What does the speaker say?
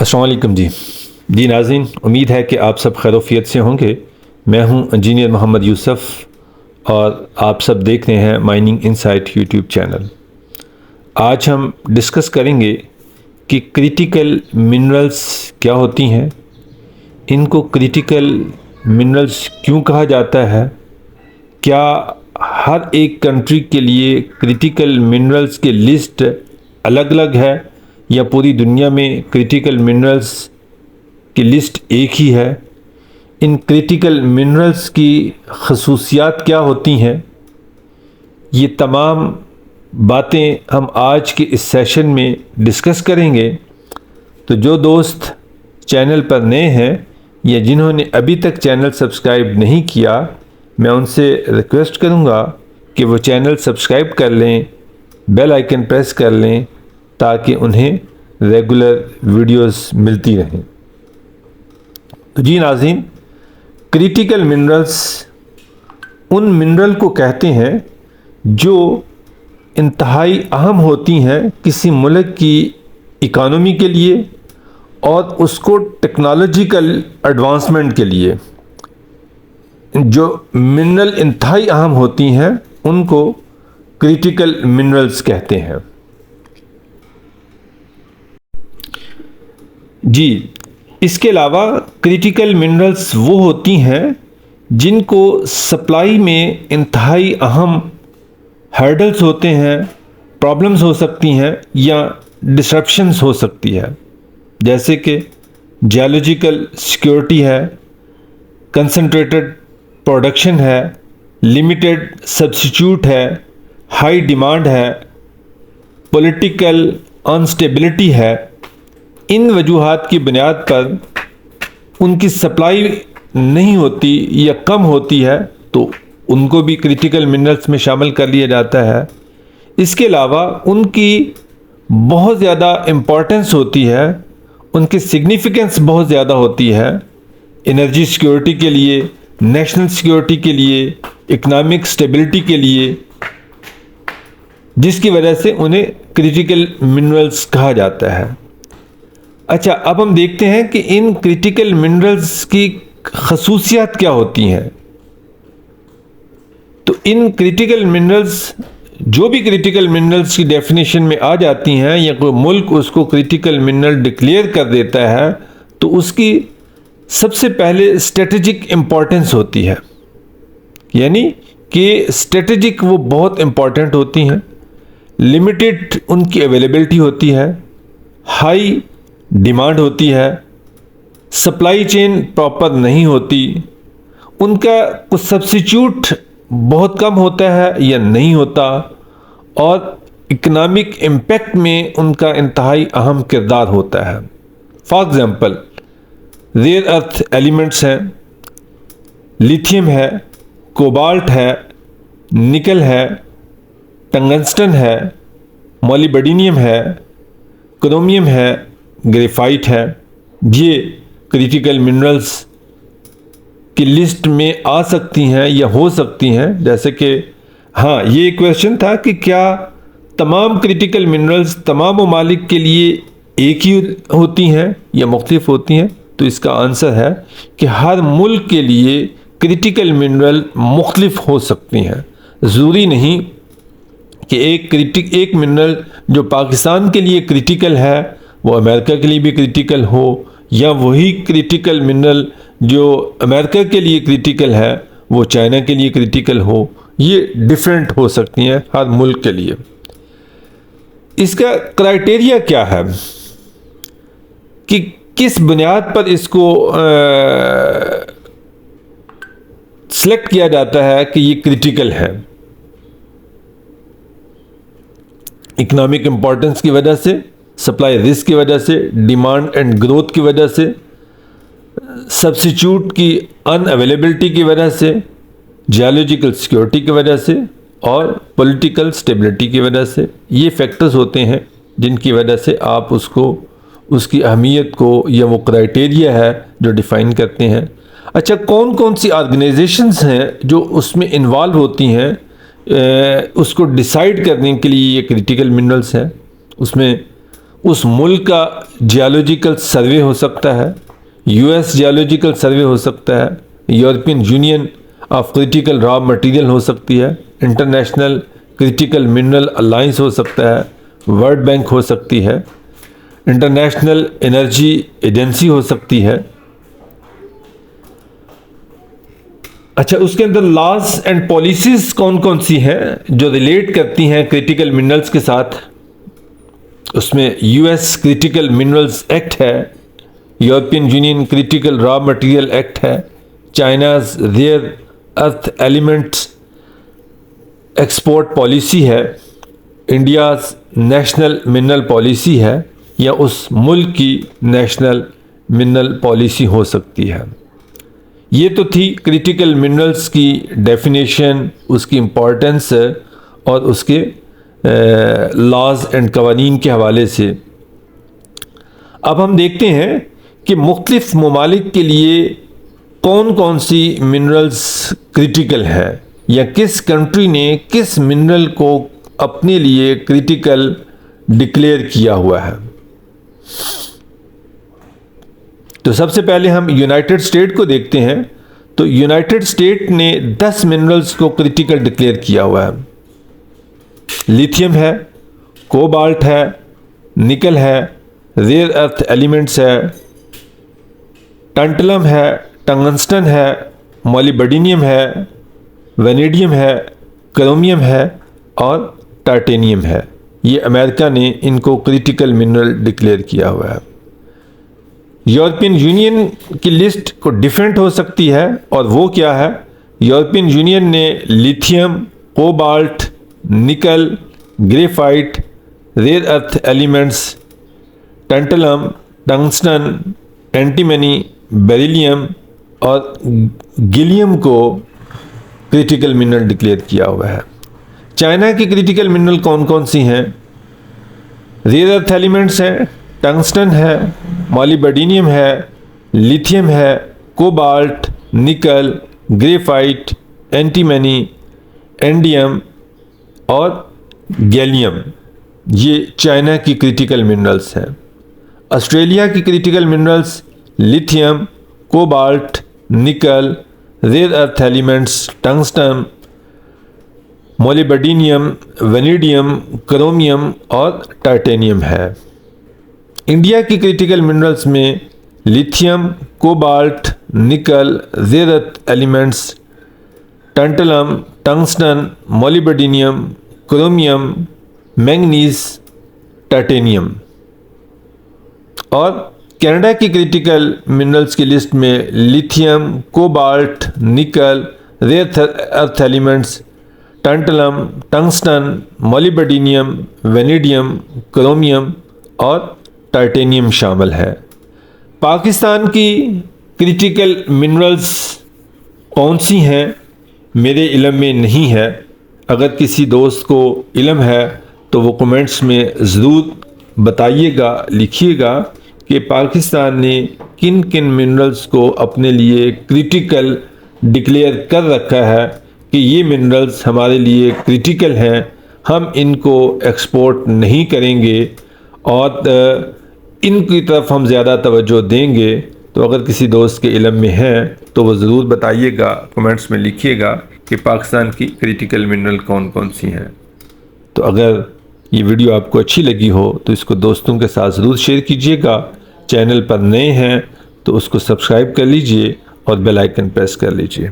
अस्सलाम वालेकुम जी नाज़रीन, उम्मीद है कि आप सब खैरोफियत से होंगे। मैं हूं इंजीनियर मोहम्मद यूसुफ और आप सब देख रहे हैं माइनिंग इनसाइट यूट्यूब चैनल। आज हम डिस्कस करेंगे कि क्रिटिकल मिनरल्स क्या होती हैं, इनको क्रिटिकल मिनरल्स क्यों कहा जाता है, क्या हर एक कंट्री के लिए क्रिटिकल मिनरल्स की लिस्ट अलग अलग है या पूरी दुनिया में क्रिटिकल मिनरल्स की लिस्ट एक ही है। इन क्रिटिकल मिनरल्स की खसूसियात क्या होती हैं, ये तमाम बातें हम आज के इस सेशन में डिस्कस करेंगे। तो जो दोस्त चैनल पर नए हैं या जिन्होंने अभी तक चैनल सब्सक्राइब नहीं किया, मैं उनसे रिक्वेस्ट करूंगा कि वो चैनल सब्सक्राइब कर लें, बेल आइकन प्रेस कर लें ताकि उन्हें रेगुलर वीडियोस मिलती रहें। तो जी नाज़रीन, क्रिटिकल मिनरल्स उन मिनरल को कहते हैं जो इंतहाई अहम होती हैं किसी मुल्क की इकानमी के लिए और उसको टेक्नोलॉजिकल एडवांसमेंट के लिए। जो मिनरल इंतहाई अहम होती हैं उनको क्रिटिकल मिनरल्स कहते हैं। जी, इसके अलावा क्रिटिकल मिनरल्स वो होती हैं जिनको सप्लाई में इंतहाई अहम हर्डल्स होते हैं, प्रॉब्लम्स हो सकती हैं या डिसरप्शंस हो सकती है, जैसे कि जियोलॉजिकल सिक्योरिटी है, कंसंट्रेटेड प्रोडक्शन है, लिमिटेड सब्स्टिट्यूट है, हाई डिमांड है, पॉलिटिकल अनस्टेबिलिटी है। इन वजूहात की बुनियाद पर उनकी सप्लाई नहीं होती या कम होती है तो उनको भी क्रिटिकल मिनरल्स में शामिल कर लिया जाता है। इसके अलावा उनकी बहुत ज़्यादा इम्पोर्टेंस होती है, उनकी सिग्निफिकेंस बहुत ज़्यादा होती है एनर्जी सिक्योरिटी के लिए, नेशनल सिक्योरिटी के लिए, इकोनॉमिक स्टेबिलिटी के लिए, जिसकी वजह से उन्हें क्रिटिकल मिनरल्स कहा जाता है। अच्छा, अब हम देखते हैं कि इन क्रिटिकल मिनरल्स की खसूसियात क्या होती हैं। तो इन क्रिटिकल मिनरल्स, जो भी क्रिटिकल मिनरल्स की डेफिनेशन में आ जाती हैं या कोई मुल्क उसको क्रिटिकल मिनरल डिक्लेयर कर देता है तो उसकी सबसे पहले स्ट्रेटेजिक इम्पॉर्टेंस होती है, यानी कि स्ट्रेटेजिक वो बहुत इम्पॉर्टेंट होती हैं, लिमिटेड उनकी अवेलेबिलिटी होती है, हाई डिमांड होती है, सप्लाई चेन प्रॉपर नहीं होती, उनका कुछ सब्स्टिट्यूट बहुत कम होता है या नहीं होता, और इकोनॉमिक इम्पैक्ट में उनका इंतहाई अहम किरदार होता है। For example, rare earth elements हैं, लिथियम है, कोबाल्ट है, निकल है, टंगस्टन है, मोलिब्डेनियम है, क्रोमियम है, ग्रेफाइट है। ये क्रिटिकल मिनरल्स की लिस्ट में आ सकती हैं या हो सकती हैं। जैसे कि हाँ, ये क्वेश्चन था कि क्या तमाम क्रिटिकल मिनरल्स तमाम ममालिक के लिए एक ही होती हैं या मुख्तलिफ होती हैं, तो इसका आंसर है कि हर मुल्क के लिए क्रिटिकल मिनरल मुख्तलिफ हो सकती हैं। ज़रूरी नहीं कि एक मिनरल जो पाकिस्तान के लिए क्रिटिकल है वो अमेरिका के लिए भी क्रिटिकल हो, या वही क्रिटिकल मिनरल जो अमेरिका के लिए क्रिटिकल है वो चाइना के लिए क्रिटिकल हो। ये डिफरेंट हो सकती हैं हर मुल्क के लिए। इसका क्राइटेरिया क्या है कि किस बुनियाद पर इसको सिलेक्ट किया जाता है कि ये क्रिटिकल है। इकोनॉमिक इंपॉर्टेंस की वजह से, सप्लाई रिस्क की वजह से, डिमांड एंड ग्रोथ की वजह से, सब्स्टिट्यूट की अनअवेलेबिलिटी की वजह से, जियोलॉजिकल सिक्योरिटी की वजह से और पॉलिटिकल स्टेबिलिटी की वजह से। ये फैक्टर्स होते हैं जिनकी वजह से आप उसको, उसकी अहमियत को, या वो क्राइटेरिया है जो डिफ़ाइन करते हैं। अच्छा, कौन कौन सी ऑर्गेनाइजेशंस हैं जो उसमें इन्वॉल्व होती हैं उसको डिसाइड करने के लिए ये क्रिटिकल मिनरल्स हैं। उसमें उस मुल्क का जियोलॉजिकल सर्वे हो सकता है, यूएस जियोलॉजिकल सर्वे हो सकता है, European union of critical raw material हो सकती है, इंटरनेशनल क्रिटिकल मिनरल अलायंस हो सकता है, वर्ल्ड बैंक हो सकती है, इंटरनेशनल एनर्जी एजेंसी हो सकती है। अच्छा, उसके अंदर लॉज एंड पॉलिसीज कौन कौन सी हैं जो रिलेट करती हैं क्रिटिकल मिनरल्स के साथ? उसमें यूएस क्रिटिकल मिनरल्स एक्ट है, European Union critical raw material act है, China's rare earth elements export policy है, इंडियाज नेशनल मिनरल पॉलिसी है, या उस मुल्क की नेशनल मिनरल पॉलिसी हो सकती है। ये तो थी क्रिटिकल मिनरल्स की डेफिनेशन, उसकी इम्पोर्टेंस और उसके लॉज एंड कवानीन के हवाले से। अब हम देखते हैं कि मुख्तलिफ ममालिक के लिए कौन कौन सी मिनरल्स क्रिटिकल है, या किस कंट्री ने किस मिनरल को अपने लिए क्रिटिकल डिक्लेयर किया हुआ है। तो सबसे पहले हम यूनाइटेड स्टेट को देखते हैं। तो यूनाइटेड स्टेट ने 10 मिनरल्स को क्रिटिकल डिक्लेयर किया हुआ है। लिथियम है, कोबाल्ट है, निकल है, रेयर अर्थ एलिमेंट्स है, टंटलम है, टंगस्टन है, मोलिब्डेनियम है, वेनेडियम है, क्रोमियम है और टाइटेनियम है। ये अमेरिका ने इनको क्रिटिकल मिनरल डिक्लेयर किया हुआ है। यूरोपियन यूनियन की लिस्ट को डिफरेंट हो सकती है, और वो क्या है? यूरोपियन यूनियन ने lithium, cobalt, nickel, graphite, rare earth elements, tantalum, tungsten, antimony, beryllium और गैलियम को क्रिटिकल मिनरल डिक्लेयर किया हुआ है। चाइना की क्रिटिकल मिनरल कौन कौन सी हैं? रेयर अर्थ एलिमेंट्स हैं, टंगस्टन है, मोलिब्डेनियम है, लिथियम है, कोबाल्ट, निकल, ग्रेफाइट, एंटीमनी, एंडियम और गैलियम। ये चाइना की क्रिटिकल मिनरल्स हैं। ऑस्ट्रेलिया की critical minerals lithium, cobalt, nickel, rare earth elements, tungsten, molybdenum, vanadium, chromium और टाइटेनियम है। इंडिया की क्रिटिकल मिनरल्स में lithium, cobalt, nickel, rare earth elements, tantalum, tungsten, molybdenum, chromium, manganese, titanium. और Canada की critical minerals की list में lithium, cobalt, nickel, rare earth elements, tantalum, tungsten, molybdenum, vanadium, chromium और titanium शामिल है। पाकिस्तान की क्रिटिकल मिनरल्स कौन सी हैं मेरे इल्म में नहीं है। अगर किसी दोस्त को इल्म है तो वो कमेंट्स में ज़रूर बताइएगा, लिखिएगा कि पाकिस्तान ने किन किन मिनरल्स को अपने लिए क्रिटिकल डिक्लेयर कर रखा है कि ये मिनरल्स हमारे लिए क्रिटिकल हैं, हम इनको एक्सपोर्ट नहीं करेंगे और इनकी तरफ हम ज़्यादा तवज्जो देंगे। तो अगर किसी दोस्त के इल्म में है तो वो ज़रूर बताइएगा, कमेंट्स में लिखिएगा कि पाकिस्तान की क्रिटिकल मिनरल कौन कौन सी हैं। तो अगर ये वीडियो आपको अच्छी लगी हो तो इसको दोस्तों के साथ ज़रूर शेयर कीजिएगा। चैनल पर नए हैं तो उसको सब्सक्राइब कर लीजिए और बेल आइकन प्रेस कर लीजिए।